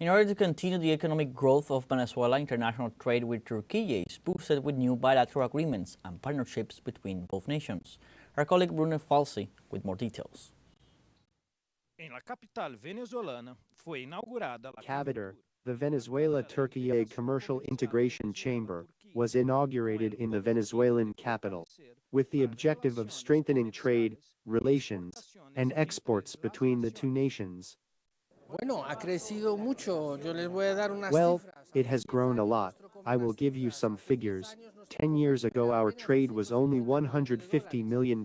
In order to continue the economic growth of Venezuela, international trade with Turkey is boosted with new bilateral agreements and partnerships between both nations. Our colleague Bruno Falsi with more details. En la capital venezolana fue inaugurada la Cavator, the Venezuela-Turkey Commercial Integration Chamber, was inaugurated in the Venezuelan capital, with the objective of strengthening trade, relations, and exports between the two nations. Well, it has grown a lot. I will give you some figures. 10 years ago our trade was only $150 million.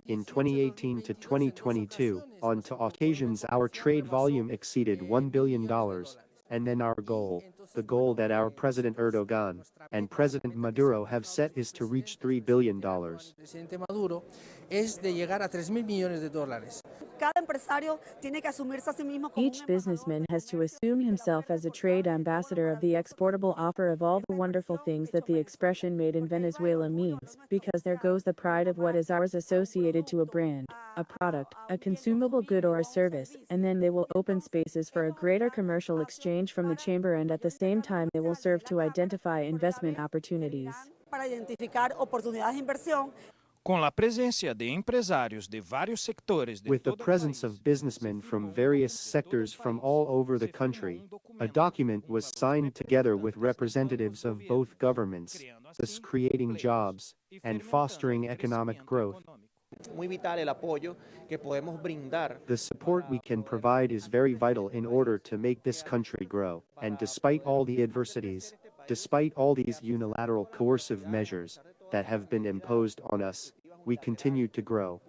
In 2018 to 2022, on two occasions our trade volume exceeded $1 billion. And then our goal, the goal that our President Erdogan and President Maduro have set is to reach $3 billion. Each businessman has to assume himself as a trade ambassador of the exportable offer of all the wonderful things that the expression made in Venezuela means, because there goes the pride of what is ours associated to a brand, a product, a consumable good or a service, and then they will open spaces for a greater commercial exchange from the chamber, and at the same time they will serve to identify investment opportunities. Com a presença de empresários de vários sectores de With the todo o presence país, of businessmen from various sectors from all over the country, a document was signed together with representatives of both governments, thus creating jobs and fostering economic growth. The support we can provide is very vital in order to make this country grow, and despite all the adversities, despite all these unilateral coercive measures that have been imposed on us, we continue to grow.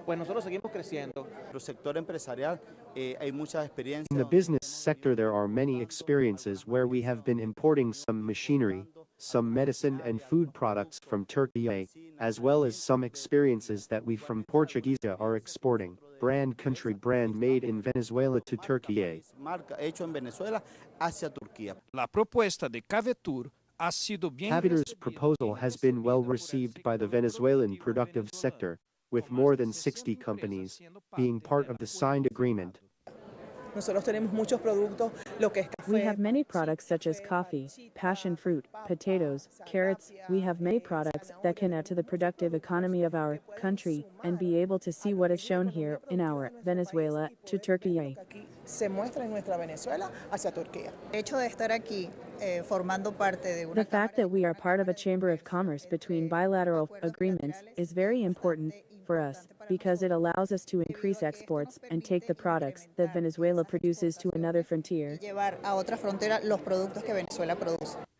In the business sector there are many experiences where we have been importing some machinery, some medicine and food products from Turkey, as well as some experiences that we from Portuguese are exporting, brand country brand made in Venezuela to Turkey. La proposta de Cavator ha sido bien Cavator's proposal has been well received by the Venezuelan productive sector, with more than 60 companies being part of the signed agreement. We have many products such as coffee, passion fruit, potatoes, carrots. We have many products that can add to the productive economy of our country and be able to see what is shown here in our Venezuela to Turkey. The fact that we are part of a chamber of commerce between bilateral agreements is very important for us, because it allows us to increase exports and take the products that Venezuela produces to another frontier.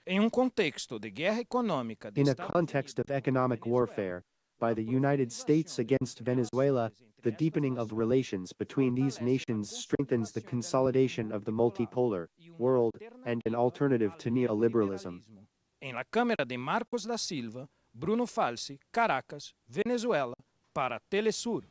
em contexto de guerra econômica de In a Estados context of Unidos economic warfare by the United States against Venezuela, the deepening of relations between these nations strengthens the consolidation of the multipolar world and an alternative to neoliberalism. Em la Câmara de Marcos da Silva, Bruno Falsi, Caracas, Venezuela, para teleSUR.